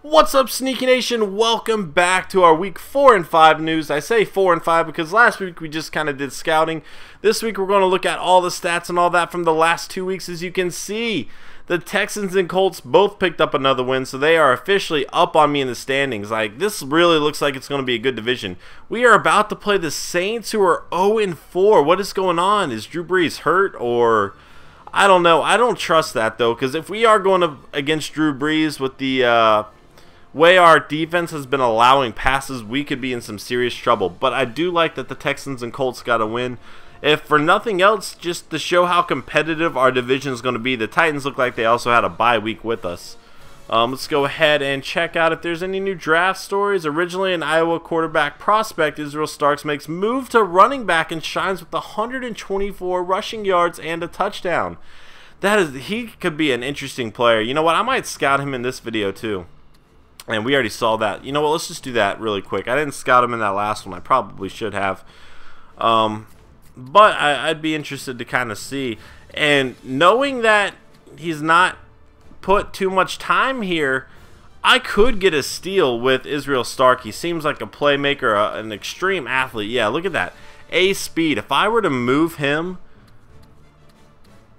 What's up, Sneaky Nation? Welcome back to our week 4 and 5 news. I say 4 and 5 because last week we just kind of did scouting. This week we're going to look at all the stats and all that from the last 2 weeks. As you can see, the Texans and Colts both picked up another win, so they are officially up on me in the standings. Like, this really looks like it's going to be a good division. We are about to play the Saints, who are 0 and 4. What is going on? Is Drew Brees hurt, or I don't know. I don't trust that though, because if we are going against Drew Brees with the way our defense has been allowing passes, we could be in some serious trouble. But I do like that the Texans and Colts got a win. If for nothing else, just to show how competitive our division is going to be. The Titans look like they also had a bye week with us. Let's go ahead and check out if there's any new draft stories. Originally an Iowa quarterback prospect, Israel Starks makes move to running back and shines with 124 rushing yards and a touchdown. He could be an interesting player. You know what? I might scout him in this video too. And we already saw that. You know what? Let's just do that really quick. I didn't scout him in that last one. I probably should have. But I'd be interested to kind of see. And knowing that he's not put too much time here, I could get a steal with Israel Stark. He seems like a playmaker, an extreme athlete. Yeah, look at that. A speed. If I were to move him...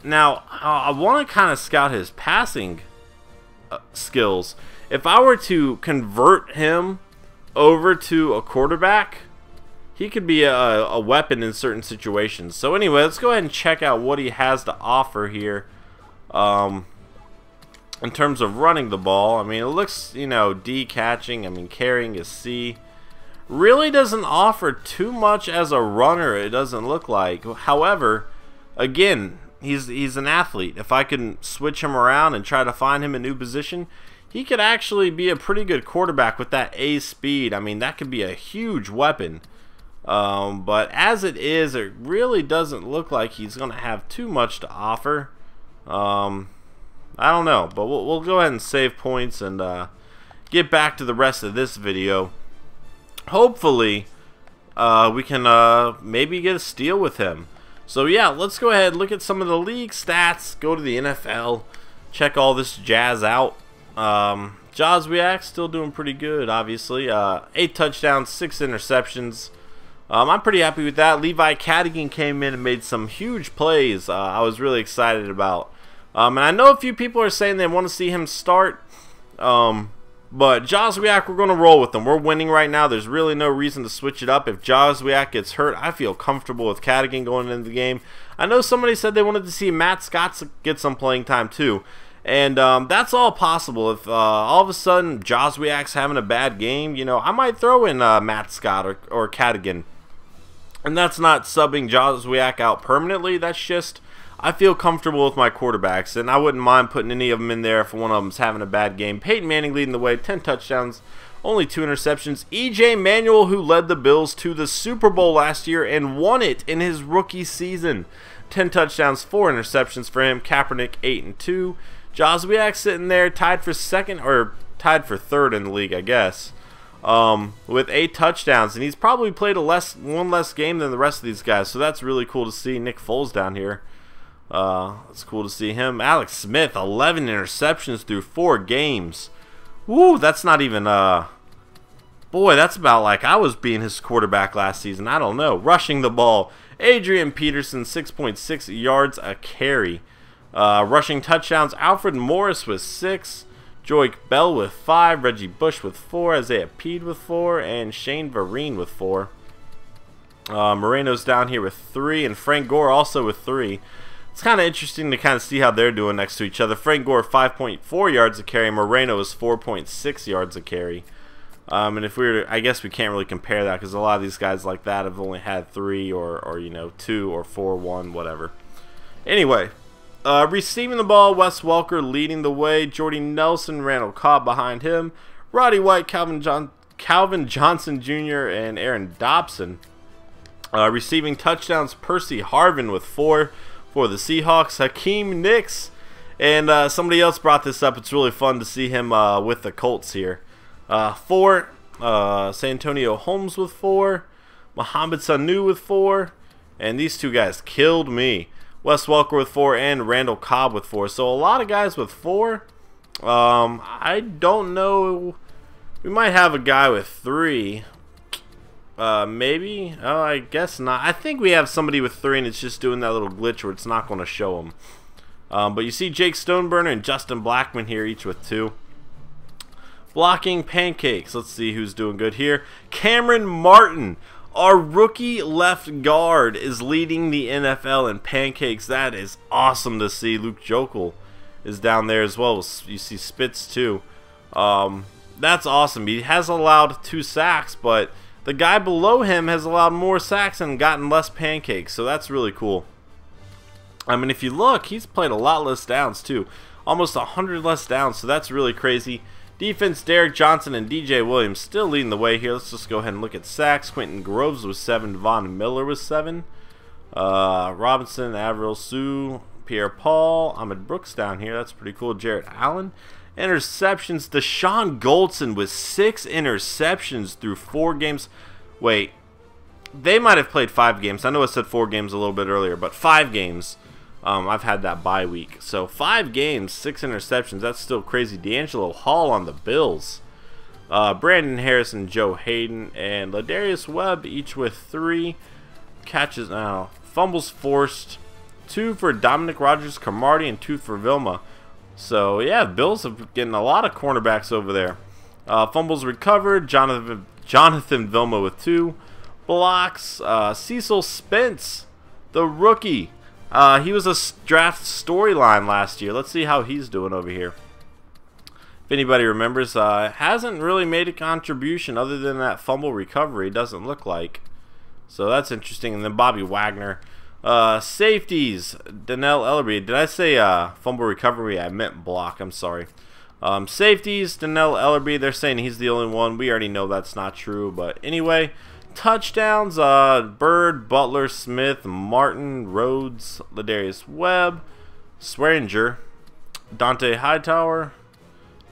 Now, I want to kind of scout his passing skills. If I were to convert him over to a quarterback, he could be a weapon in certain situations. So anyway, let's go ahead and check out what he has to offer here in terms of running the ball. I mean, it looks, you know, D catching. I mean, carrying is C. Really doesn't offer too much as a runner, it doesn't look like. However, again, he's an athlete. If I can switch him around and try to find him a new position, he could actually be a pretty good quarterback with that A speed. I mean, that could be a huge weapon. But as it is, it really doesn't look like he's going to have too much to offer. I don't know, but we'll go ahead and save points and get back to the rest of this video. Hopefully, we can maybe get a steal with him. So yeah, let's go ahead and look at some of the league stats. Go to the NFL, check all this jazz out. Joswiak still doing pretty good, obviously. 8 touchdowns, 6 interceptions. I'm pretty happy with that. Levi Cadigan came in and made some huge plays. I was really excited about. And I know a few people are saying they want to see him start. But Joswiak, we're going to roll with him. We're winning right now. There's really no reason to switch it up. If Joswiak gets hurt, I feel comfortable with Cadigan going into the game. I know somebody said they wanted to see Matt Scott get some playing time too. And that's all possible. If all of a sudden Joswiak's having a bad game, you know, I might throw in Matt Scott or Cadigan. And that's not subbing Joswiak out permanently. That's just, I feel comfortable with my quarterbacks. And I wouldn't mind putting any of them in there if one of them's having a bad game. Peyton Manning leading the way, 10 touchdowns, only 2 interceptions. E.J. Manuel, who led the Bills to the Super Bowl last year and won it in his rookie season. 10 touchdowns, 4 interceptions for him. Kaepernick, 8 and 2. Joswiak sitting there tied for second, or tied for third in the league, I guess, with 8 touchdowns, and he's probably played one less game than the rest of these guys, so that's really cool to see. Nick Foles down here, it's cool to see him. Alex Smith, 11 interceptions through 4 games. Woo, that's not even boy, that's about like I was being his quarterback last season. I don't know. Rushing the ball, Adrian Peterson, 6.6 yards a carry. Rushing touchdowns, Alfred Morris with 6, Joique Bell with 5, Reggie Bush with 4, Isaiah Peed with 4, and Shane Vereen with 4. Moreno's down here with 3, and Frank Gore also with 3. It's kind of interesting to kind of see how they're doing next to each other. Frank Gore 5.4 yards a carry, Moreno is 4.6 yards a carry. And if we were to, I guess we can't really compare that because a lot of these guys like that have only had 3 or you know, 2 or 4, 1, whatever. Anyway. Receiving the ball, Wes Welker leading the way. Jordy Nelson, Randall Cobb behind him. Roddy White, Calvin Johnson Jr., and Aaron Dobson. Receiving touchdowns, Percy Harvin with 4 for the Seahawks. Hakeem Nicks, and somebody else brought this up. It's really fun to see him with the Colts here. 4, Santonio Holmes with 4. Mohamed Sanu with 4. And these two guys killed me. Wes Welker with 4 and Randall Cobb with 4. So a lot of guys with 4. I don't know. We might have a guy with 3. Maybe. Oh, I guess not. I think we have somebody with 3, and it's just doing that little glitch where it's not going to show them. But you see Jake Stoneburner and Justin Blackman here, each with 2. Blocking pancakes. Let's see who's doing good here. Cameron Martin, our rookie left guard, is leading the NFL in pancakes. That is awesome to see. Luke Jokel is down there as well. You see Spitz too. That's awesome. He has allowed 2 sacks, but the guy below him has allowed more sacks and gotten less pancakes, so that's really cool. I mean, if you look, he's played a lot less downs too. Almost 100 less downs, so that's really crazy. Defense, Derek Johnson and DJ Williams still leading the way here. Let's just go ahead and look at sacks. Quentin Groves was 7. Von Miller was 7. Robinson, Avril Sue, Pierre Paul, Ahmed Brooks down here. That's pretty cool. Jarrett Allen. Interceptions. Deshaun Goldson with 6 interceptions through 4 games. Wait, they might have played 5 games. I know I said 4 games a little bit earlier, but 5 games. I've had that bye week. So 5 games, 6 interceptions. That's still crazy. D'Angelo Hall on the Bills. Brandon Harrison, Joe Hayden, and Ladarius Webb, each with 3 catches. Now, fumbles forced. 2 for Dominic Rodgers-Cromartie and 2 for Vilma. So yeah, Bills have getting a lot of cornerbacks over there. Fumbles recovered. Jonathan Vilma with 2 blocks. Cecil Spence, the rookie. He was a draft storyline last year. Let's see how he's doing over here. If anybody remembers, hasn't really made a contribution other than that fumble recovery, doesn't look like. So that's interesting. And then Bobby Wagner. Safeties, Donnell Ellerby. Did I say fumble recovery? I meant block. I'm sorry. Safeties, Donnell Ellerby. They're saying he's the only one. We already know that's not true. But anyway, touchdowns, Bird, Butler, Smith, Martin, Rhodes, Ladarius Webb, Swearinger, Dante Hightower,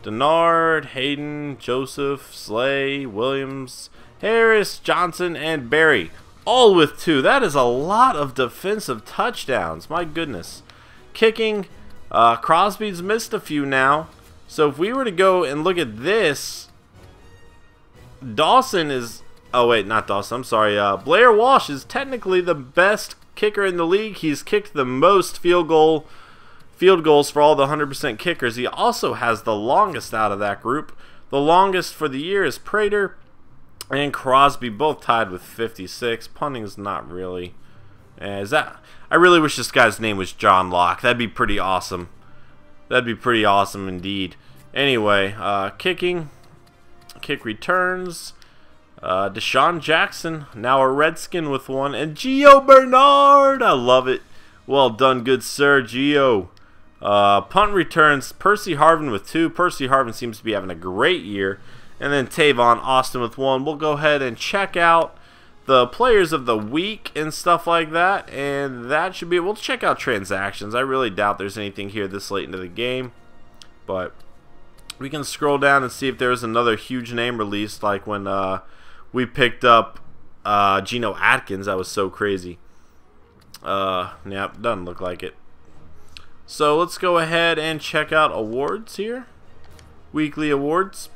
Denard, Hayden, Joseph, Slay, Williams, Harris, Johnson, and Barry. All with 2. That is a lot of defensive touchdowns. My goodness. Kicking, Crosby's missed a few now. So if we were to go and look at this, Dawson is... Oh, wait, not Dawson. I'm sorry. Blair Walsh is technically the best kicker in the league. He's kicked the most field goals for all the 100% kickers. He also has the longest out of that group. The longest for the year is Prater and Crosby, both tied with 56. Punting's not really. I really wish this guy's name was John Locke. That'd be pretty awesome. That'd be pretty awesome indeed. Anyway, kicking, kick returns. Deshaun Jackson, now a Redskin with 1. And Gio Bernard, I love it. Well done, good sir, Gio. Punt returns, Percy Harvin with 2. Percy Harvin seems to be having a great year. And then Tavon Austin with 1. We'll go ahead and check out the players of the week and stuff like that. And that should be it. We'll check out transactions. I really doubt there's anything here this late into the game. But we can scroll down and see if there's another huge name released, like when we picked up Geno Atkins. That was so crazy. Yeah, doesn't look like it. So let's go ahead and check out awards here. Weekly awards.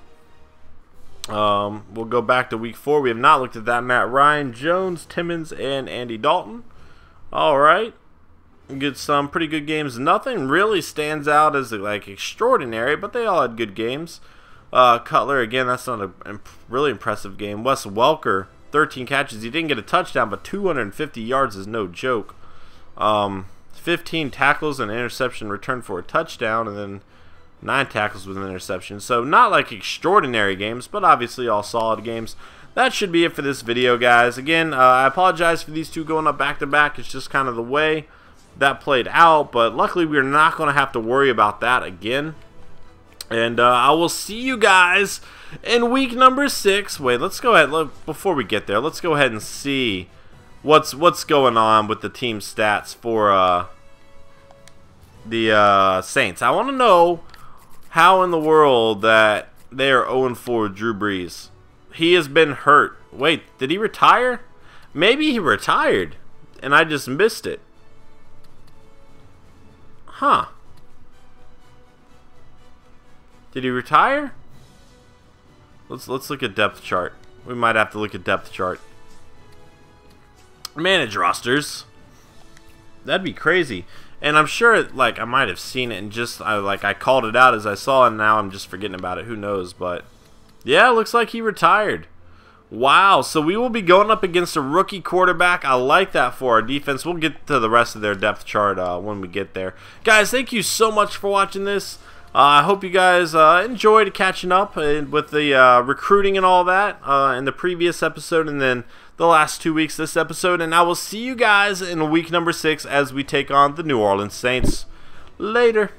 We'll go back to week 4. We have not looked at that. Matt Ryan, Jones, Timmons, and Andy Dalton. Alright. Get some pretty good games. Nothing really stands out as like extraordinary, but they all had good games. Cutler, again, that's not a really impressive game. Wes Welker, 13 catches. He didn't get a touchdown, but 250 yards is no joke. 15 tackles and an interception returned for a touchdown, and then 9 tackles with an interception. So not like extraordinary games, but obviously all solid games. That should be it for this video, guys. Again, I apologize for these two going up back-to-back. It's just kind of the way that played out, but luckily we're not going to have to worry about that again. And I will see you guys in week number 6. Wait, let's go ahead. Before we get there, let's go ahead and see what's going on with the team stats for the Saints. I want to know how in the world that they are 0-4 with Drew Brees. He has been hurt. Wait, did he retire? Maybe he retired and I just missed it. Huh. Did he retire? Let's look at depth chart. We might have to look at depth chart. Manage rosters. That'd be crazy. And I'm sure, like, I might have seen it and just, I called it out as I saw it, and now I'm just forgetting about it. Who knows? But, yeah, it looks like he retired. Wow, so we will be going up against a rookie quarterback. I like that for our defense. We'll get to the rest of their depth chart when we get there. Guys, thank you so much for watching this. I hope you guys enjoyed catching up with the recruiting and all that in the previous episode, and then the last 2 weeks this episode. And I will see you guys in week number 6 as we take on the New Orleans Saints. Later.